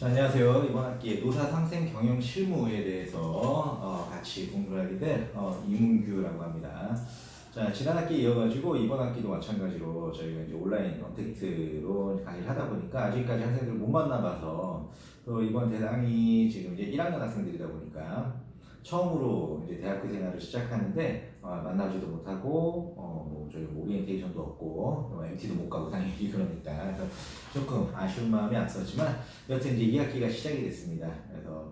자, 안녕하세요. 이번 학기에 노사 상생 경영 실무에 대해서 같이 공부를 하게 된 이문규라고 합니다. 자, 지난 학기 이어가지고 이번 학기도 마찬가지로 저희가 이제 온라인 언택트로 강의를 하다 보니까 아직까지 학생들 못 만나봐서 또 이번 대상이 지금 이제 1학년 학생들이다 보니까 처음으로 이제 대학교 생활을 시작하는데 만나지도 못하고 뭐 저희 오리엔테이션도 없고 MT도 못 가고 당연히 그러니까 그래서 조금 아쉬운 마음이 앞섰지만 여튼 이제 2학기가 시작이 됐습니다. 그래서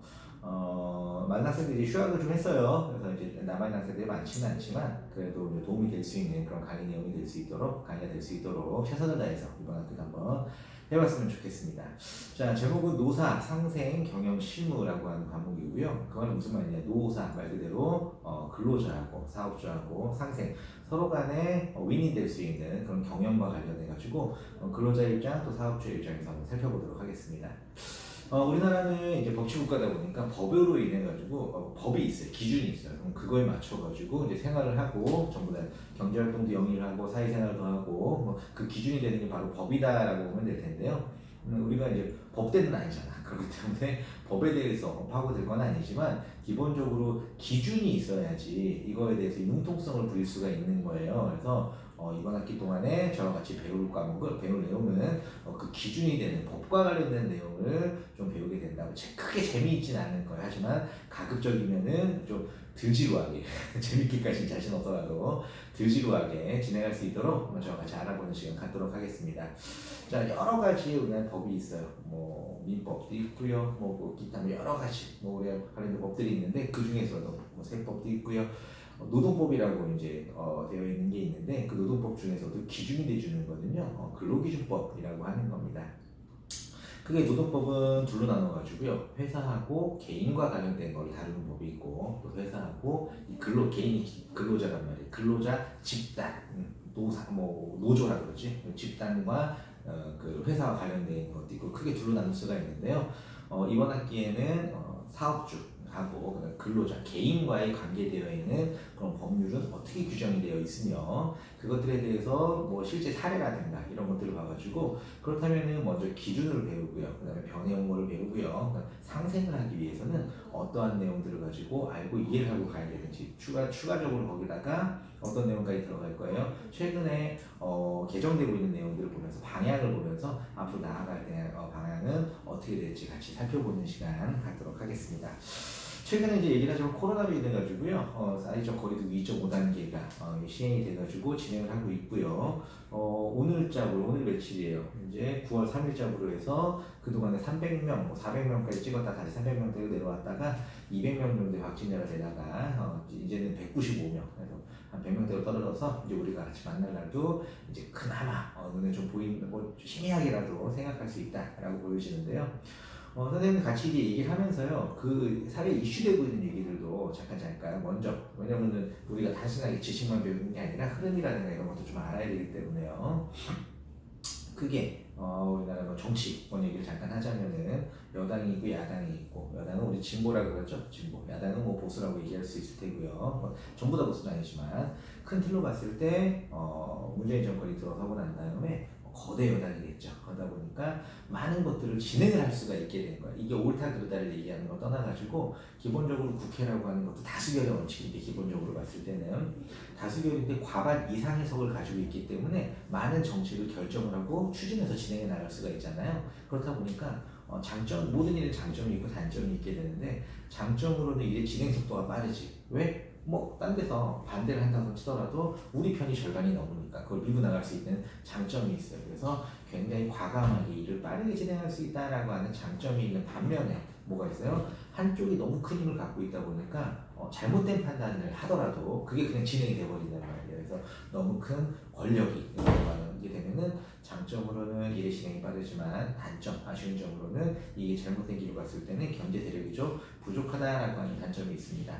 많은 학생들이 휴학을 좀 했어요. 그래서 이제 남아있는 학생들이 많지는 않지만 그래도 이제 도움이 될 수 있는 그런 강의 내용이 될 수 있도록 강의가 될 수 있도록 최선을 다해서 이번 학기도 한번 해봤으면 좋겠습니다. 자, 제목은 노사, 상생, 경영, 실무라고 하는 과목이고요. 그건 무슨 말이냐? 노사 말 그대로 근로자하고 사업주하고 상생 서로 간에 윈이 될 수 있는 그런 경영과 관련해 가지고 근로자 입장 또 사업주의 입장에서 한번 살펴보도록 하겠습니다. 우리나라는 이제 법치국가다 보니까 법으로 인해 가지고 법이 있어요, 기준이 있어요. 그럼 그거에 맞춰 가지고 이제 생활을 하고 전부 다 경제 활동도 영위를 하고 사회생활도 하고 뭐 그 기준이 되는 게 바로 법이다라고 보면 될 텐데요. 우리가 이제 법대는 아니잖아. 그렇기 때문에 법에 대해서 파고들 건 아니지만 기본적으로 기준이 있어야지 이거에 대해서 융통성을 부릴 수가 있는 거예요. 그래서 이번 학기 동안에 저와 같이 배울 내용은 그 기준이 되는 법과 관련된 내용을 좀 배우게 된다고. 크게 재미있진 않을 거예요. 하지만 가급적이면은 좀 드지루하게 재밌기까지 자신 없더라도 드지루하게 진행할 수 있도록 저와 같이 알아보는 시간 갖도록 하겠습니다. 자, 여러 가지 우리나라 법이 있어요. 뭐 민법도 있고요, 뭐 기타 여러 가지 뭐 우리가 관련된 법들이 있는데 그 중에서도 뭐 세법도 있고요. 노동법이라고 이제 되어 있는 게 있는데 그 노동법 중에서도 기준이 돼주는 거는요, 근로기준법이라고 하는 겁니다. 크게 노동법은 둘로 나눠가지고요. 회사하고 개인과 관련된 걸 다루는 법이 있고 또 회사하고 이 개인이 근로자란 말이에요. 근로자 집단, 노조라 그러지. 집단과 그 회사와 관련된 것도 있고 크게 둘로 나눌 수가 있는데요. 이번 학기에는 사업주하고 근로자, 개인과의 관계되어 있는 그런 법률은 어떻게 규정이 되어 있으며 그것들에 대해서 뭐 실제 사례라든가 이런 것들을 봐가지고 그렇다면은 먼저 기준을 배우고요. 그 다음에 변해 용어를 배우고요. 상생을 하기 위해서는 어떠한 내용들을 가지고 알고 이해를 하고 가야 되는지 추가적으로 거기다가 어떤 내용까지 들어갈 거예요. 최근에 개정되고 있는 내용들을 보면서 방향을 보면서 앞으로 나아갈 때 방향은 어떻게 될지 같이 살펴보는 시간 갖도록 하겠습니다. 최근에 이제 얘기를 하자면 코로나로 인해 가지고요, 사회적 거리두기 2.5단계가 시행이 돼가지고 진행을 하고 있고요. 오늘 며칠이에요? 이제 9월 3일자로 해서 그동안에 300명, 400명까지 찍었다 다시 300명대로 내려왔다가 200명 정도의 확진자가 되다가 이제는 195명, 그래서 한 100명대로 떨어져서 이제 우리가 같이 만날 날도 이제 그나마 눈에 좀 보이는 뭐 희미하게라도 생각할 수 있다라고 보여지는데요. 선생님 같이 이제 얘기를 하면서요, 그 사회 이슈되고 있는 얘기들도 잠깐 먼저, 왜냐면은 우리가 단순하게 지식만 배우는 게 아니라 흐름이라든가 이런 것도 좀 알아야 되기 때문에요. 크게 우리나라 뭐 정치권 얘기를 잠깐 하자면은 여당이 있고 야당이 있고, 여당은 우리 진보라고 그러죠, 진보. 야당은 뭐 보수라고 얘기할 수 있을 테고요. 전부 다 보수는 아니지만 큰 틀로 봤을 때 문재인 정권이 들어서고 난 다음에 거대 여당이 됐죠. 그러다 보니까 많은 것들을 진행을 할 수가 있게 된 거예요. 이게 옳다 그르다를 얘기하는 거 떠나가지고 기본적으로 국회라고 하는 것도 다수결의 원칙인데, 기본적으로 봤을 때는 다수결인데 과반 이상 해석을 가지고 있기 때문에 많은 정책을 결정을 하고 추진해서 진행해 나갈 수가 있잖아요. 그렇다 보니까 모든 일은 장점이 있고 단점이 있게 되는데, 장점으로는 일의 진행 속도가 빠르지. 왜? 뭐 딴 데서 반대를 한다고 치더라도 우리 편이 절반이 넘으니까 그걸 밀고 나갈 수 있는 장점이 있어요. 그래서 굉장히 과감하게 일을 빠르게 진행할 수 있다라고 하는 장점이 있는 반면에 뭐가 있어요? 한쪽이 너무 큰 힘을 갖고 있다 보니까 잘못된 판단을 하더라도 그게 그냥 진행이 돼버린단 말이에요. 그래서 너무 큰 권력이 이게 되면은 장점으로는 일의 진행이 빠르지만 아쉬운 점으로는 이게 잘못된 길을 봤을 때는 경제 대력이 좀 부족하다라고 하는 단점이 있습니다.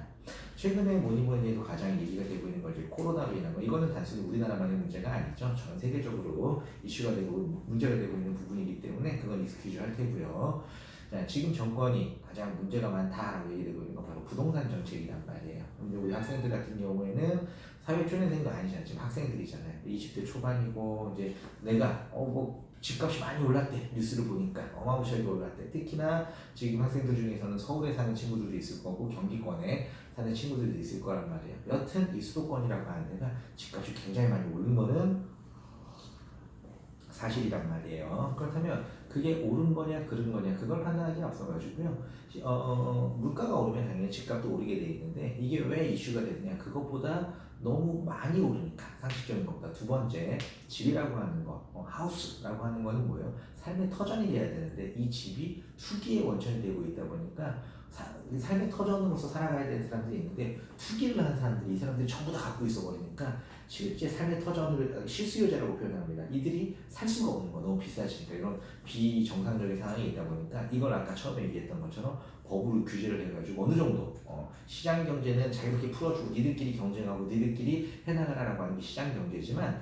최근에 뭐니 해도 가장 얘기가 되고 있는 걸 이제 코로나로 인한 거, 이거는 단순히 우리나라만의 문제가 아니죠. 전 세계적으로 이슈가 되고 문제가 되고 있는 부분이기 때문에 그건 익스큐즈 할 테고요. 자, 지금 정권이 가장 문제가 많다라고 얘기되고 있는 건 바로 부동산 정책이란 말이에요. 근데 우리 학생들 같은 경우에는 사회초년생도 아니잖아. 지금 학생들이잖아요. 20대 초반이고 이제 내가 뭐 집값이 많이 올랐대. 뉴스를 보니까 어마무시하게 올랐대. 특히나 지금 학생들 중에서는 서울에 사는 친구들도 있을 거고 경기권에 사는 친구들도 있을 거란 말이에요. 여튼 이 수도권이라고 하는 데가 집값이 굉장히 많이 오른 거는 사실이란 말이에요. 그렇다면 그게 옳은 거냐 그른 거냐 그걸 판단하기 앞서가지고요. 물가가 오르면 당연히 집값도 오르게 돼 있는데 이게 왜 이슈가 되느냐 그것보다 너무 많이 오르니까 상식적인 것보다 두 번째 집이라고 하는 거 하우스라고 하는 거는 뭐예요? 삶의 터전이 돼야 되는데 이 집이 투기의 원천이 되고 있다 보니까 삶의 터전으로서 살아가야 되는 사람들이 있는데 투기를 하는 사람들이 이 사람들이 전부 다 갖고 있어 버리니까 실제 삶의 터전을 실수요자라고 표현합니다. 이들이 살 수가 없는 거 너무 비싸지니까 이런 비정상적인 상황이 있다 보니까 이걸 아까 처음에 얘기했던 것처럼 법으로 규제를 해가지고 어느 정도 시장 경제는 자유롭게 풀어주고 니들끼리 경쟁하고 니들끼리 해나가라라고 하는 게 시장 경제지만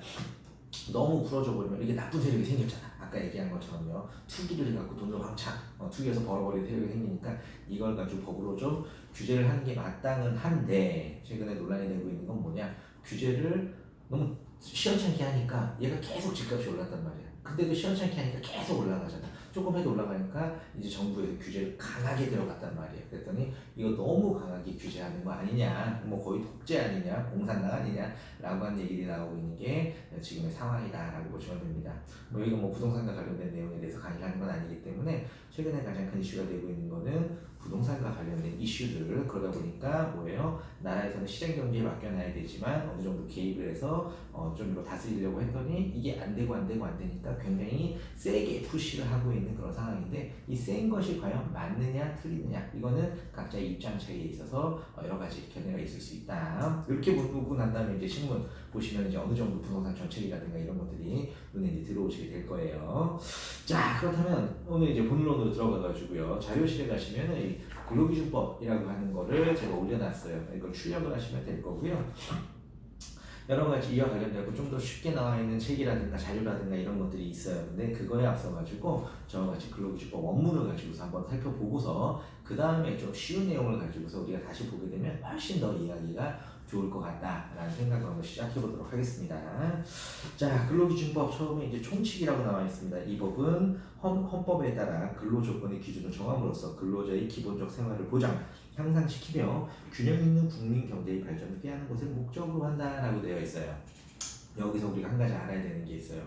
너무 풀어줘 버리면 이게 나쁜 세력이 생겼잖아. 아까 얘기한 것처럼요. 투기를 갖고 돈을 왕창 투기해서 벌어버리는 세력이 생기니까 이걸 가지고 법으로 좀 규제를 하는 게 마땅은 한데 최근에 논란이 되고 있는 건 뭐냐? 규제를 너무 시원찮게 하니까 얘가 계속 집값이 올랐단 말이야. 근데도 시원찮게 하니까 계속 올라가잖아. 조금 해도 올라가니까 이제 정부에서 규제를 강하게 들어갔단 말이에요. 그랬더니 이거 너무 강하게 규제하는 거 아니냐, 뭐 거의 독재 아니냐, 공산당 아니냐라고 하는 얘기들이 나오고 있는 게 지금의 상황이다라고 보시면 됩니다. 뭐 이거 뭐 부동산과 관련된 내용에 대해서 강의하는 건 아니기 때문에 최근에 가장 큰 이슈가 되고 있는 거는 부동산과 관련된 이슈들 그러다 보니까 뭐예요? 나라에서는 시장 경제에 맡겨놔야 되지만 어느 정도 개입을 해서 좀 이거 다스리려고 했더니 이게 안 되고 안 되니까 굉장히 세게 푸시를 하고 있는 그런 상황인데 이 센 것이 과연 맞느냐 틀리느냐 이거는 각자의 입장 차이에 있어서 여러 가지 견해가 있을 수 있다. 이렇게 보고 난 다음에 이제 신문 보시면 이제 어느 정도 부동산 정책이라든가 이런 것들이 눈에 이제 들어오시게 될 거예요. 자, 그렇다면 오늘 이제 본론으로 들어가가지고요. 자료실에 가시면은 이 근로기준법이라고 하는 거를 제가 올려놨어요. 이걸 출력을 하시면 될 거고요. 여러 가지 이와 관련되고 좀 더 쉽게 나와 있는 책이라든가 자료라든가 이런 것들이 있어요. 근데 그거에 앞서가지고 저와 같이 근로기준법 원문을 가지고서 한번 살펴보고서 그 다음에 좀 쉬운 내용을 가지고서 우리가 다시 보게 되면 훨씬 더 이야기가 좋을 것 같다라는 생각으로 한번 시작해 보도록 하겠습니다. 자, 근로기준법 처음에 이제 총칙이라고 나와 있습니다. 이 법은 헌법에 따라 근로조건의 기준을 정함으로써 근로자의 기본적 생활을 보장, 향상시키며 균형 있는 국민 경제의 발전을 꾀하는 것을 목적으로 한다라고 되어 있어요. 여기서 우리가 한 가지 알아야 되는 게 있어요.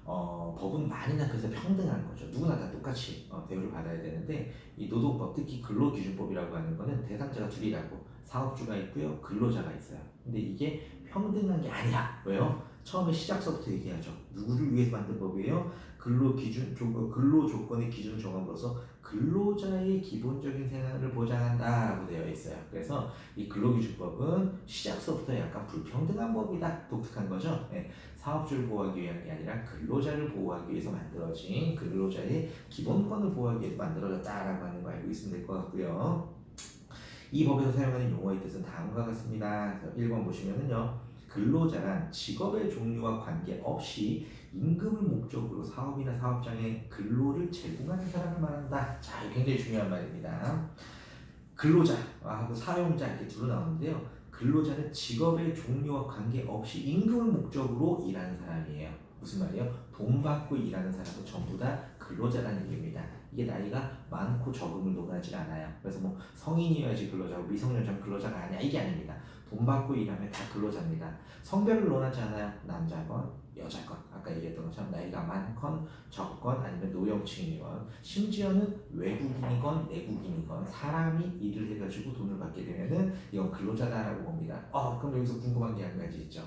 법은 만이나 그래서 평등한 거죠. 누구나 다 똑같이 대우를 받아야 되는데 이 노동법, 특히 근로기준법이라고 하는 거는 대상자가 둘이라고 사업주가 있고요, 근로자가 있어요. 근데 이게 평등한 게 아니야. 왜요? 처음에 시작서부터 얘기하죠. 누구를 위해서 만든 법이에요? 근로조건의 기준을 정함으로써 근로자의 기본적인 생활을 보장한다라고 되어 있어요. 그래서 이 근로기준법은 시작서부터 약간 불평등한 법이다. 독특한 거죠. 네. 사업주를 보호하기 위한 게 아니라 근로자를 보호하기 위해서 만들어진 근로자의 기본권을 보호하기 위해서 만들어졌다라고 하는 거 알고 있으면 될 것 같고요. 이 법에서 사용하는 용어의 뜻은 다음과 같습니다. 1번 보시면은요. 근로자란 직업의 종류와 관계없이 임금을 목적으로 사업이나 사업장에 근로를 제공하는 사람을 말한다. 자, 굉장히 중요한 말입니다. 근로자하고 사용자 이렇게 둘로 나오는데요. 근로자는 직업의 종류와 관계없이 임금을 목적으로 일하는 사람이에요. 무슨 말이에요? 돈 받고 일하는 사람은 전부 다 근로자라는 얘기입니다. 이게 나이가 많고 적음을 논하지 않아요. 그래서 뭐 성인이어야지 근로자고 미성년자는 근로자가 아니야. 이게 아닙니다. 돈 받고 일하면 다 근로자입니다. 성별을 논하지 않아요. 남자건 여자건 아까 얘기했던 것처럼 나이가 많건 적건 아니면 노령층이건 심지어는 외국인이건 내국인이건 사람이 일을 해가지고 돈을 받게 되면은 이건 근로자다라고 봅니다. 그럼 여기서 궁금한 게 한 가지 있죠.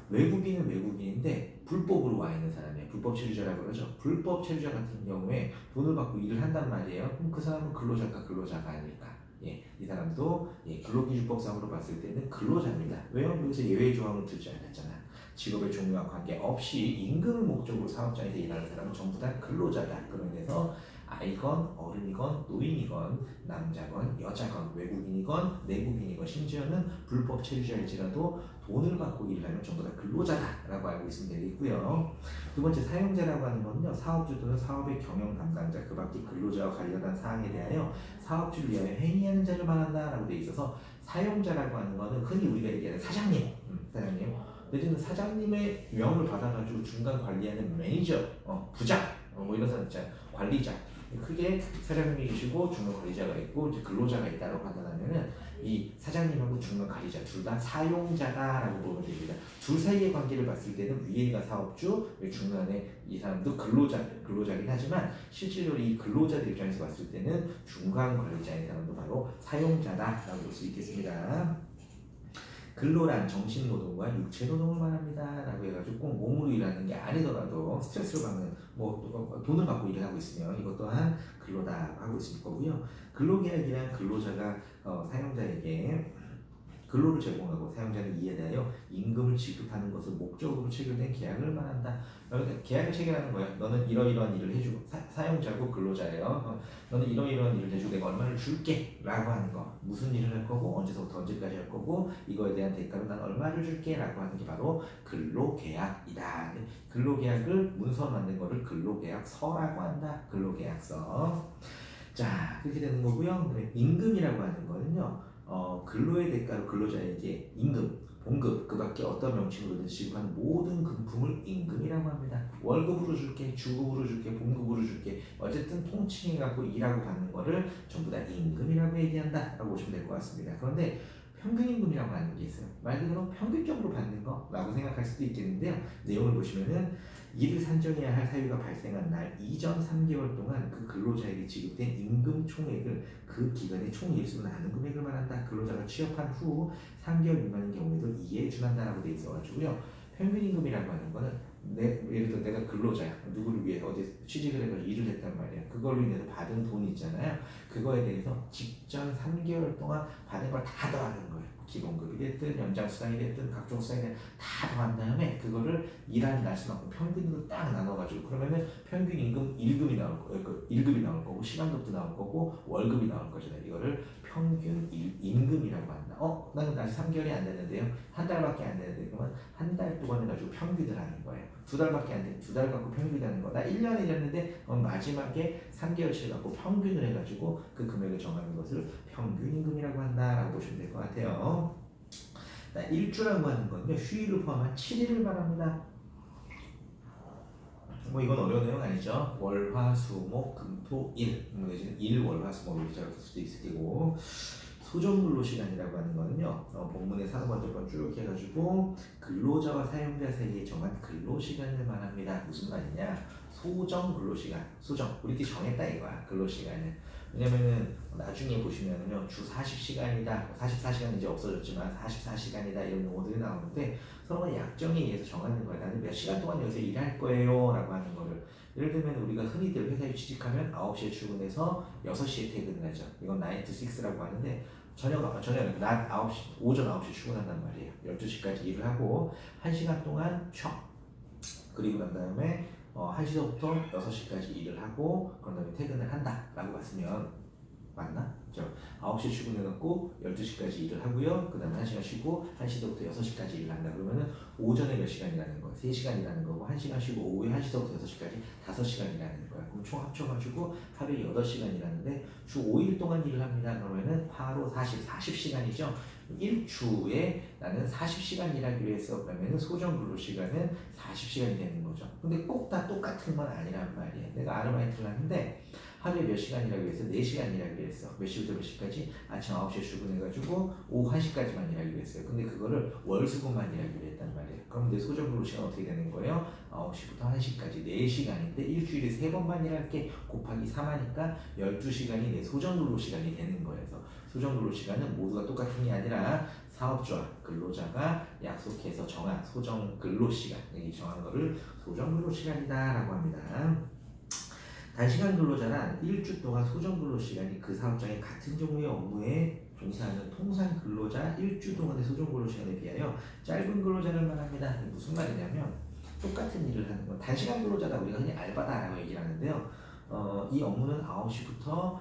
외국인은 외국인인데 불법으로 와 있는 사람이에요. 불법 체류자라고 그러죠. 불법 체류자 같은 경우에 돈을 받고 일을 한단 말이에요. 그럼 그 사람은 근로자가 아닐까? 이 사람도 근로기준법상으로 봤을 때는 근로자입니다. 왜요? 여기서 예외 조항을 두지 않았잖아. 직업의 종류와 관계없이 임금을 목적으로 사업장에서 일하는 사람은 전부 다 근로자다. 그런 데서 아이건 어른이건 노인이건 남자건 여자건 외국인이건 내국인이건 심지어는 불법 체류자일지라도 돈을 받고 일하면 전부 다 근로자다라고 알고 있으면 되겠고요. 두 번째 사용자라고 하는 건요. 사업주 또는 사업의 경영 담당자 그 밖에 근로자와 관련한 사항에 대하여 사업주를 위하여 행위하는 자를 말한다라고 돼 있어서 사용자라고 하는 거는 흔히 우리가 얘기하는 사장님 사장님. 내지는 사장님의 명을 받아가지고 중간 관리하는 매니저, 부장, 뭐 이런 사람 있잖아요. 관리자. 크게 사장님이시고 중간 관리자가 있고 이제 근로자가 있다고 판단하면은 이 사장님하고 중간 관리자 둘 다 사용자다라고 보면 됩니다. 둘 사이의 관계를 봤을 때는 위에가 사업주, 중간에 이 사람도 근로자긴 하지만 실질적으로 이 근로자들 입장에서 봤을 때는 중간 관리자인 사람도 바로 사용자다라고 볼 수 있겠습니다. 근로란 정신노동과 육체노동을 말합니다 라고 해가지고 꼭 몸으로 일하는 게 아니더라도 스트레스를 받는 뭐 돈을 받고 일을 하고 있으면 이것 또한 근로다 하고 있을 거고요. 근로계약이란 근로자가 사용자에게 근로를 제공하고 사용자는 이에 대하여 임금을 지급하는 것을 목적으로 체결된 계약을 말한다. 계약을 체결하는 거야. 너는 이러이러한 일을 해주고 사용자고 근로자예요. 너는 이러이러한 일을 해주고 내가 얼마를 줄게 라고 하는 거. 무슨 일을 할 거고 언제서부터 언제까지 할 거고 이거에 대한 대가로 난 얼마를 줄게 라고 하는 게 바로 근로계약이다. 근로계약을 문서 만든 거를 근로계약서라고 한다. 근로계약서. 자, 그렇게 되는 거고요. 임금이라고 하는 거는요. 근로의 대가로 근로자에게 임금, 봉급, 그 밖에 어떤 명칭으로든 지급하는 모든 금품을 임금이라고 합니다. 월급으로 줄게, 주급으로 줄게, 봉급으로 줄게, 어쨌든 통칭해갖고 일하고 받는 거를 전부 다 임금이라고 얘기한다 라고 보시면 될 것 같습니다. 그런데 평균임금이라고 하는 게 있어요. 말 그대로 평균적으로 받는 거라고 생각할 수도 있겠는데요. 내용을 보시면은 이를 산정해야 할 사유가 발생한 날 이전 3개월 동안 그 근로자에게 지급된 임금 총액을 그 기간의 총 일수로 나눈 금액을 말한다. 근로자가 취업한 후 3개월 미만인 경우에도 이에 준한다라고 돼 있어가지고요. 평균임금이라고 하는 거는 예를 들어 내가 근로자야. 누구를 위해 어디 취직을 해서 일을 했단 말이야. 그걸로 인해서 받은 돈이 있잖아요. 그거에 대해서 직전 3개월 동안 받은 걸 다 더하는 거예요. 기본급이 됐든 연장수당이 됐든 각종 수당이 됐든 다 더한 다음에 그거를 일하는 날수만큼 평균으로 딱 나눠가지고 그러면은 평균 임금 1급이 나올 거예요. 1급이 나올 거고 시간급도 나올 거고 월급이 나올 거잖아요. 이거를 평균 임금이라고 한다. 나는 아직 3개월이 안 됐는데요. 한 달밖에 안 됐는데 그러면 한 달 동안 해가지고 평균을 하는 거예요. 두 달밖에 안 돼. 두 달 갖고 평균하는 거. 나 1년 일했는데 마지막에 3개월치 갖고 평균을 해가지고 그 금액을 정하는 것을 평균임금이라고 한다라고 보시면 될 것 같아요. 일주라고 하는 건요. 휴일을 포함한 7일을 말합니다. 뭐 이건 어려운 내용 아니죠. 월, 화, 수, 목, 금, 토, 일. 내지는 일, 월, 화, 수, 목 이렇게 적을 수도 있을 테고. 소정근로시간이라고 하는 거는요. 본문의 산업안전권 쭉 해가지고 근로자와 사용자 사이에 정한 근로시간을 말합니다. 무슨 말이냐? 소정근로시간. 소정. 우리끼리 정했다 이거야. 근로시간을. 왜냐면은 나중에 보시면은요. 주 40시간이다. 44시간 이제 없어졌지만 44시간이다 이런 용어들이 나오는데 서로가 약정에 의해서 정하는 거야. 나는 몇 시간 동안 여기서 일할 거예요 라고 하는 거를. 예를 들면 우리가 흔히들 회사에 취직하면 9시에 출근해서 6시에 퇴근을 하죠. 이건 9 to 6라고 하는데 낮 9시, 오전 9시 출근한단 말이에요. 12시까지 일을 하고 1시간 동안 쉬어. 그리고 난 다음에 1시부터 6시까지 일을 하고 그런 다음에 퇴근을 한다 라고 봤으면 맞나? 그렇죠? 9시 출근해갖고 12시까지 일을 하고요. 그 다음에 1시간 쉬고 1시부터 6시까지 일을 한다. 그러면은 오전에 몇 시간이라는 거예요? 3시간 일하는 거고 1시간 쉬고 오후에 1시부터 6시까지 5시간 일하는 거예요. 그럼 총 합쳐가지고 하루에 8시간 일하는데 주 5일 동안 일을 합니다. 그러면은 하루 40시간이죠. 일주에 나는 40시간 일하기로 했어. 그러면은 소정 근로 시간은 40시간이 되는 거죠. 근데 꼭 다 똑같은 건 아니란 말이에요. 내가 아르바이트를 하는데 하루에 몇 시간 일하기로 했어? 4시간 일하기로 했어. 몇 시부터 몇 시까지? 아침 9시에 출근해가지고 오후 1시까지만 일하기로 했어요. 근데 그거를 월수금만 일하기로 했단 말이에요. 그럼 내 소정 근로 시간 어떻게 되는 거예요? 9시부터 1시까지 4시간인데 일주일에 3번만 일할게 곱하기 3하니까 12시간이 내 소정 근로 시간이 되는 거예요. 그래서 소정 근로 시간은 모두가 똑같은 게 아니라 사업주와 근로자가 약속해서 정한 소정 근로 시간, 여기 정한 거를 소정 근로 시간이다라고 합니다. 단시간 근로자란 일주 동안 소정 근로 시간이 그 사업장의 같은 종류의 업무에 종사하는 통상 근로자 일주 동안의 소정 근로 시간에 비하여 짧은 근로자를 말합니다. 무슨 말이냐면 똑같은 일을 하는 건 단시간 근로자다 우리가 흔히 알바다라고 얘기를 하는데요. 이 업무는 9시부터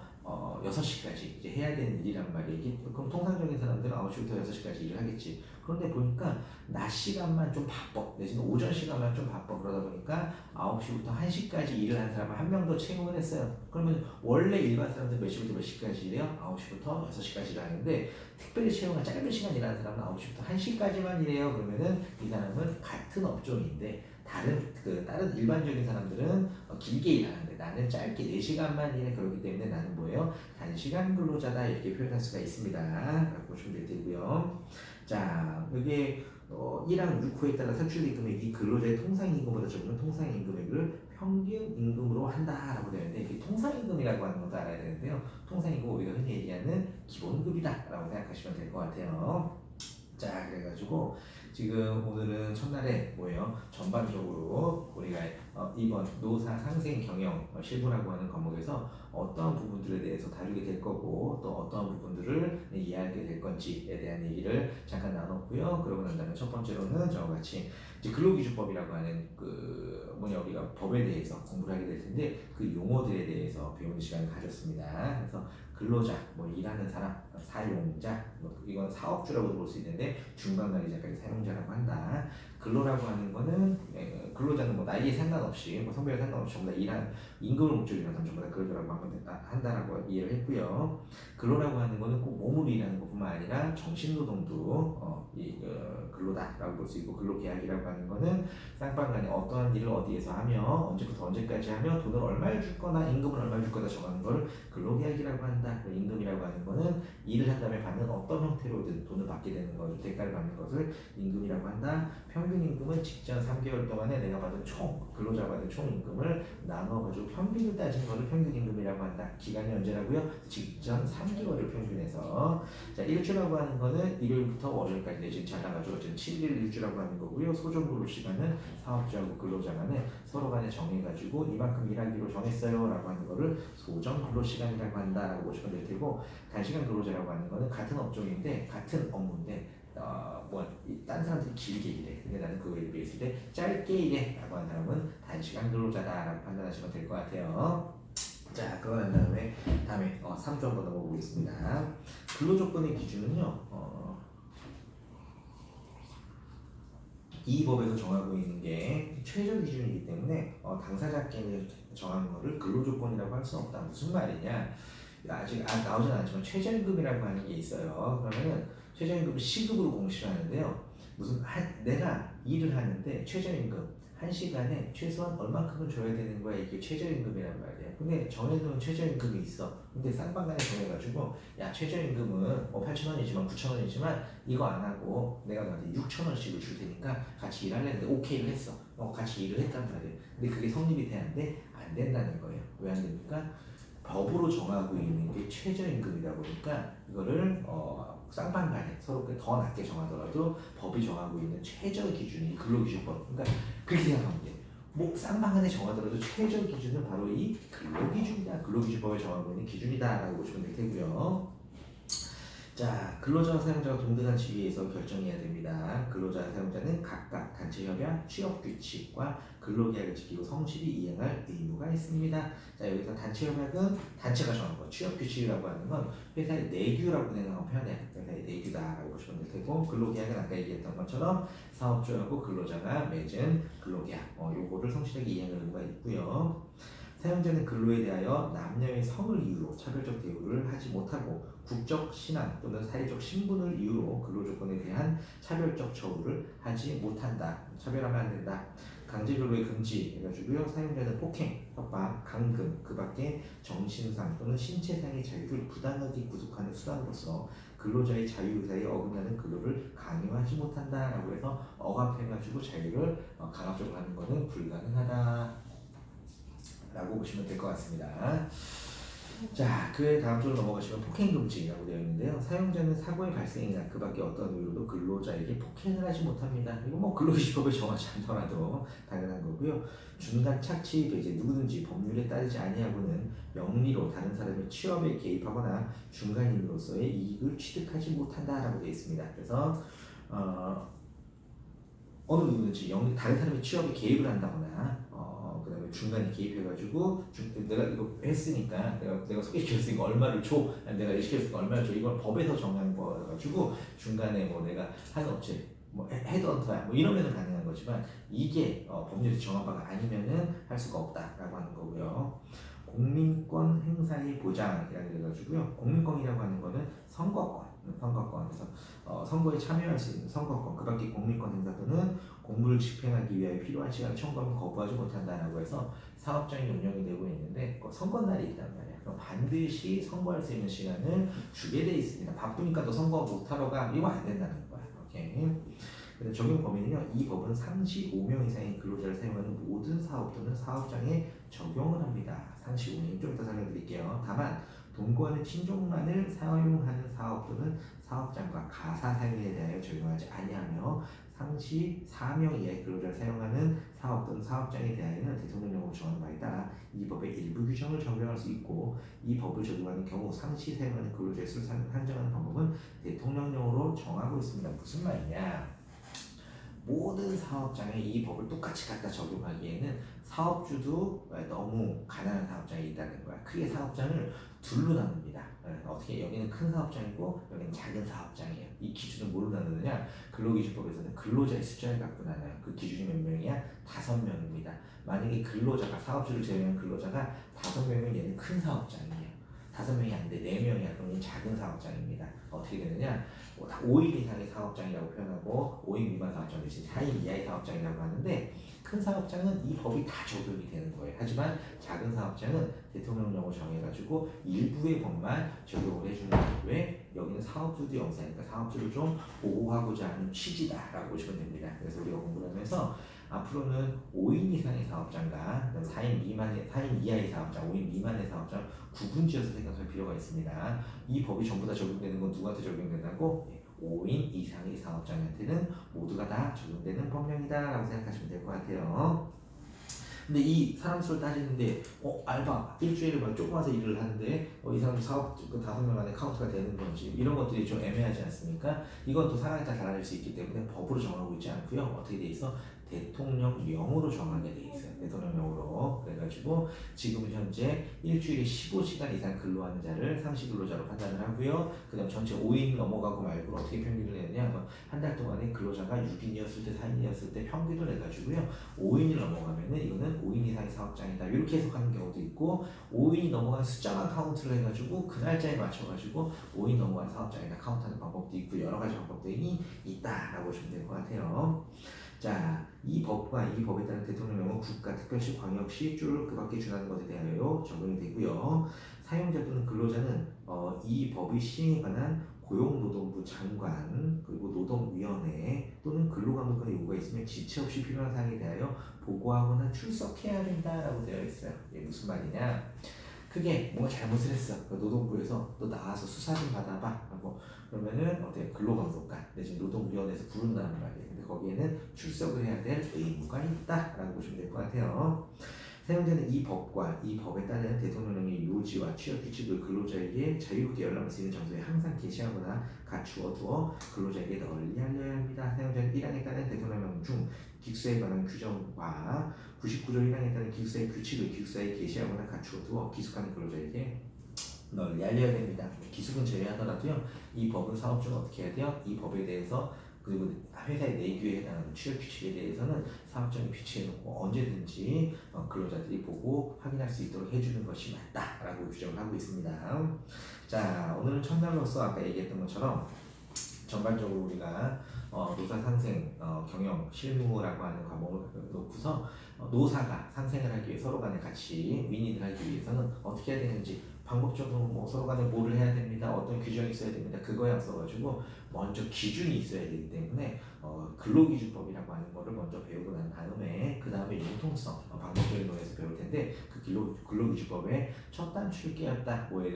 6시까지 이제 해야 되는 일이란 말이에요. 그럼 통상적인 사람들은 9시부터 6시까지 일을 하겠지. 그런데 보니까 낮 시간만 좀 바빠. 내지는 오전 시간만 좀 바빠. 그러다 보니까 9시부터 1시까지 일을 한 사람을 한 명 더 채용을 했어요. 그러면 원래 일반 사람들 몇 시부터 몇 시까지 일해요? 9시부터 6시까지 일하는데 특별히 채용한 짧은 시간 일하는 사람은 9시부터 1시까지만 일해요. 그러면은 이 사람은 같은 업종인데 다른 일반적인 사람들은 길게 일하는데 나는 짧게 4시간만 일해. 그렇기 때문에 나는 뭐예요? 단시간 근로자다 이렇게 표현할 수가 있습니다. 라고 보시면 되고요. 자, 여기 1항 6호에 따라 산출된 금액이 근로자의 통상임금보다 적으면 통상임금액을 평균임금으로 한다라고 되어 있는데 이게 통상임금이라고 하는 것도 알아야 되는데요. 통상임금 우리가 흔히 얘기하는 기본급이다라고 생각하시면 될 것 같아요. 자, 그래가지고 지금 오늘은 첫날에 뭐예요? 전반적으로 우리가 이번 노사 상생 경영 실무라고 하는 과목에서 어떠한 부분들에 대해서 다루게 될 거고 또 어떠한 부분들을 이해하게 될 건지에 대한 얘기를 잠깐 나눴고요. 그러고 난 다음에 첫 번째로는 저와 같이 이제 근로기준법이라고 하는 우리가 법에 대해서 공부를 하게 될 텐데 그 용어들에 대해서 배우는 시간을 가졌습니다. 그래서 근로자, 일하는 사람, 사용자, 이건 사업주라고도 볼 수 있는데 중간 관리자까지 사용자라고 한다. 근로라고 하는 거는 근로자는 나이에 상관없이 성별에 상관없이 전부 다 일한 임금을 목적으로 하는 전부 다 근로자라고 한다라고 이해를 했고요. 근로라고 하는 거는 꼭 몸으로 일하는 것뿐만 아니라 정신노동도 근로다라고 볼 수 있고 근로계약이라고 하는 거는 쌍방간에 어떠한 일을 어디에서 하며 언제부터 언제까지 하며 돈을 얼마를 줄 거나 임금을 얼마를 줄 거나 정하는 걸 근로계약이라고 한다. 임금이라고 하는 거는 일을 한 다음에 받는 어떤 형태로든 돈을 받게 되는 거죠. 대가를 받는 것을 임금이라고 한다. 평균 임금은 직전 3개월 동안에 내가 받은 근로자 받은 총 임금을 나눠가지고 평균을 따진 거를 평균 임금이라고 한다. 기간이 언제라고요? 직전 3개월을 평균해서. 자, 일주라고 하는 거는 일요일부터 월요일까지 내지는 잘라가지고 7일 일주라고 하는 거고요. 소정 근로 시간은 사업주하고 근로자 간에 서로 간에 정해가지고 이만큼 일하기로 정했어요 라고 하는 거를 소정 근로 시간이라고 한다라고 보시면 될 테고, 단시간 근로자라고 하는 거는 같은 업종인데 같은 업무인데 다른 사람들이 길게 일해. 근데 나는 그거에 비했을 때 짧게 일해 라고 하는 사람은 단시간 근로자다라고 판단하시면 될 것 같아요. 자, 그러고 난 다음에 3조 한번 넘어보겠습니다. 근로조건의 기준은요, 이 법에서 정하고 있는 게 최저 기준이기 때문에 당사자끼리 정하는 거를 근로조건이라고 할 수 없다. 무슨 말이냐? 아직 나오진 않지만 최저임금이라고 하는 게 있어요. 그러면은 최저임금을 시급으로 공시를 하는데요. 내가 일을 하는데 최저임금 1시간에 최소한 얼마큼은 줘야 되는 거야. 이게 최저임금이란 말이야. 근데 정해놓은 최저임금이 있어. 근데 쌍방간에 정해가지고 야, 최저임금은 8,000원이지만 9,000원이지만 이거 안 하고 내가 너한테 6,000원씩을 줄 테니까 같이 일할래. 근데 오케이를 했어. 같이 일을 했단 말이야. 근데 그게 성립이 돼? 안 돼? 안 된다는 거예요. 왜 안 됩니까? 법으로 정하고 있는 게 최저임금이다 보니까 이거를 쌍방간에 서로 더 낮게 정하더라도 법이 정하고 있는 최저 기준이 근로기준법. 그러니까 그렇게 생각하면 돼. 쌍방간에 정하더라도 최저 기준은 바로 이 근로기준이다. 근로기준법에 정하고 있는 기준이다라고 보시면 될 테고요. 자, 근로자와 사용자가 동등한 지위에서 결정해야 됩니다. 근로자와 사용자는 각각 단체협약, 취업규칙과 근로계약을 지키고 성실히 이행할 의무가 있습니다. 자, 여기서 단체협약은 단체가 정한 거, 취업규칙이라고 하는 건 회사의 내규라고 생각하면 편해요. 회사의 내규다라고 보시면 될 테고, 근로계약은 아까 얘기했던 것처럼 사업주하고 근로자가 맺은 근로계약, 요거를 성실하게 이행할 의무가 있고요. 사용자는 근로에 대하여 남녀의 성을 이유로 차별적 대우를 하지 못하고 국적, 신앙 또는 사회적 신분을 이유로 근로조건에 대한 차별적 처우를 하지 못한다. 차별하면 안 된다. 강제근로의 금지 해가지고요. 사용자는 폭행, 협박, 감금, 그 밖에 정신상 또는 신체상의 자유를 부당하게 구속하는 수단으로서 근로자의 자유의사에 어긋나는 근로를 강요하지 못한다라고 해서 억압해가지고 자유를 강압적으로 하는 것은 불가능하다. 라고 보시면 될 것 같습니다. 자, 그 다음 쪽으로 넘어가시면 폭행금지라고 되어 있는데요. 사용자는 사고의 발생이나 그 밖에 어떤 이유로도 근로자에게 폭행을 하지 못합니다. 이거 근로기준법에 정하지 않더라도 당연한 거고요. 중간 착취 배제 누구든지 법률에 따르지 아니하고는 명의로 다른 사람의 취업에 개입하거나 중간인으로서의 이익을 취득하지 못한다라고 되어 있습니다. 그래서 어느 누구든지 다른 사람의 취업에 개입을 한다거나 그다음에 중간에 개입해가지고 내가 이거 했으니까 내가 소개시켰으니까 얼마를 줘, 내가 시켰으니까 얼마를 줘, 이걸 법에서 정한 거가지고 중간에 뭐 내가 한 업체 뭐 헤드헌터야 뭐 이러면은 가능한 거지만 이게 법률에서 정한 바가 아니면은 할 수가 없다라고 하는 거고요. 공민권 행사의 보장이라고 해가지고요. 공민권이라고 하는 거는 선거권, 그래서 선거에 참여할 수 있는 선거권, 그밖에 공민권 행사 또는 공무를 집행하기 위하여 필요한 시간을 청구하면 거부하지 못한다라고 해서 사업장이 운영이 되고 있는데 선거날이 있단 말이야. 그럼 반드시 선거할 수 있는 시간을 주게 돼 있습니다. 바쁘니까 너 선거 못하러 가, 이거 안 된다는 거야. 오케이. 근데 적용 범위는요, 이 법은 상시 5명 이상의 근로자를 사용하는 모든 사업 또는 사업장에 적용을 합니다. 상시 5명, 좀 이따 설명드릴게요. 다만 동거하는 친족만을 사용하는 사업 또는 사업장과 가사 사용에 대하여 적용하지 아니하며 상시 4명 이하의 근로자를 사용하는 사업 또는 사업장에 대하여는 대통령령으로 정하는 바에 따라 이 법의 일부 규정을 적용할 수 있고, 이 법을 적용하는 경우 상시 사용하는 근로자의 수를 한정하는 방법은 대통령령으로 정하고 있습니다. 무슨 말이냐? 모든 사업장에 이 법을 똑같이 갖다 적용하기에는 사업주도 너무 가난한 사업장이 있다는 거야. 크게 사업장을 둘로 나눕니다. 어떻게 여기는 큰 사업장이고 여기는 작은 사업장이에요. 이 기준을 뭐로 나누느냐? 근로기준법에서는 근로자의 숫자를 갖고 나눠요. 그 기준이 몇 명이야? 5명입니다. 만약에 근로자가 사업주를 제외한 근로자가 5명이면 얘는 큰 사업장이에요. 5명이 안 돼, 4명이야. 그럼 작은 사업장입니다. 어떻게 되느냐? 5인 이상의 사업장이라고 표현하고 5인 미만 사업장 대신 4인 이하의 사업장이라고 하는데, 큰 사업장은 이 법이 다 적용이 되는 거예요. 하지만 작은 사업장은 대통령령으로 정해가지고 일부의 법만 적용을 해주는 거예요. 왜? 여기는 사업주도 영사니까 사업주를 좀 보호하고자 하는 취지다라고 보시면 됩니다. 그래서 우리가 공부를 하면서 앞으로는 5인 이상의 사업장과 4인 이하의 사업장, 5인 미만의 사업장 구분지어서 생각할 필요가 있습니다. 이 법이 전부 다 적용되는 건 누구한테 적용된다고? 5인 이상의 사업장한테는 모두가 다 적용되는 법령이다라고 생각하시면 될 것 같아요. 근데 이 사람 수를 따지는데 알바 일주일에 막 조금와서 일을 하는데 이 사람 사업 그 5명 안에 카운트가 되는 건지 이런 것들이 좀 애매하지 않습니까? 이건 또 상황에 따라 달라질 수 있기 때문에 법으로 정하고 있지 않고요. 어떻게 돼 있어? 대통령령으로 정하게 돼 있어요. 대통령령으로. 그래가지고 지금 현재 일주일에 15시간 이상 근로하는 자를 상시 근로자로 판단을 하고요. 그다음 전체 5인 넘어가고 말고 어떻게 평균을 내느냐? 한 달 동안에 근로자가 6인이었을 때 4인이었을 때 평균을 해가지고요. 5인을 넘어가면은 이거는 5인 이상의 사업장이다. 이렇게 해석하는 경우도 있고, 5인이 넘어간 숫자만 카운트를 해가지고 그 날짜에 맞춰가지고 5인 넘어간 사업장이다 카운트하는 방법도 있고, 여러 가지 방법들이 있다라고 보시면 될 것 같아요. 자, 이 법과 이 법에 따른 대통령령은 국가, 특별시, 광역시, 줄 그 밖에 준하는 것에 대하여 적용이 되고요. 사용자 또는 근로자는 이 법의 시행에 관한 고용노동부 장관, 그리고 노동위원회 또는 근로감독관의 요구가 있으면 지체 없이 필요한 사항에 대하여 보고하거나 출석해야 된다라고 되어 있어요. 이게 무슨 말이냐? 크게 뭔가 잘못을 했어. 그 노동부에서 너 나와서 수사 좀 받아봐. 하고 그러면은 어때? 근로감독관 내지 노동위원회에서 부른다는 말이에요. 근데 거기에는 출석을 해야 될 의무가 있다라고 보시면 될 것 같아요. 사용자는 이 법과 이 법에 따른 대통령령의 요지와 취업 규칙을 근로자에게 자유롭게 열람할 수 있는 장소에 항상 게시하거나 갖추어 두어 근로자에게 널리 알려야 합니다. 사용자는 1항에 따른 대통령령 중 기숙사에 관한 규정과 99조 1항에 따른 기숙사의 규칙을 기숙사에 게시하거나 갖추어 두어 기숙하는 근로자에게 널리 알려야 됩니다. 기숙은 제외하더라도요, 이 법은 사업주는 어떻게 해야 돼요? 이 법에 대해서, 그리고 회사의 내규에 해당하는 취업 규칙에 대해서는 사업장에 비치해놓고 언제든지 근로자들이 보고 확인할 수 있도록 해주는 것이 맞다라고 규정을 하고 있습니다. 자, 오늘은 첫날로서 아까 얘기했던 것처럼 전반적으로 우리가 노사 상생, 경영, 실무라고 하는 과목을 놓고서 노사가 상생을 하기 위해 서로 간에 같이 윈윈을 하기 위해서는 어떻게 해야 되는지, 방법적으로 뭐 서로 간에 뭐를 해야 됩니다, 어떤 규정이 있어야 됩니다, 그거에 앞서가지고 먼저 기준이 있어야 되기 때문에 근로기준법이라고 하는 거를 먼저 배우고 난 다음에 그 다음에 융통성, 방법적인 논에서 배울 텐데, 그 근로기준법의 첫 단추를 깨었다, 뭐에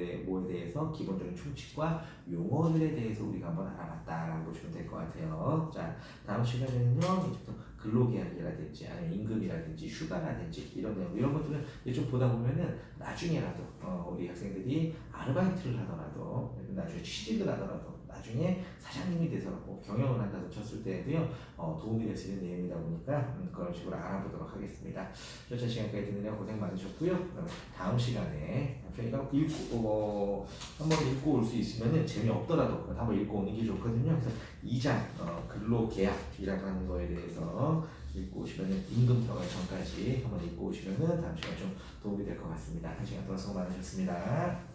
대해서 기본적인 총칙과 용어들에 대해서 우리가 한번 알아봤다라고 보시면 될 것 같아요. 자, 다음 시간에는요, 이제부터 근로계약이라든지 아니면 임금이라든지 휴가라든지 이런 내용, 이런 것들은 좀 보다 보면은 나중에라도 우리 학생들이 아르바이트를 하더라도 나중에 취직을 하더라도 나중에 사장님이 돼서 뭐 경영을 한다고 쳤을 때에도요 도움이 될 수 있는 내용이다 보니까 그런 식으로 알아보도록 하겠습니다. 저 시간까지 듣느라 고생 많으셨고요. 그럼 다음 시간에 저희가 읽고 한번 읽고 올 수 있으면은 재미없더라도 한번 읽고 오는 게 좋거든요. 그래서 2장 근로계약이라고 하는 거에 대해서 읽고 오시면은 임금 들어가기 전까지 한번 읽고 오시면은 다음 시간에 좀 도움이 될 것 같습니다. 한 시간 동안 수고 많으셨습니다.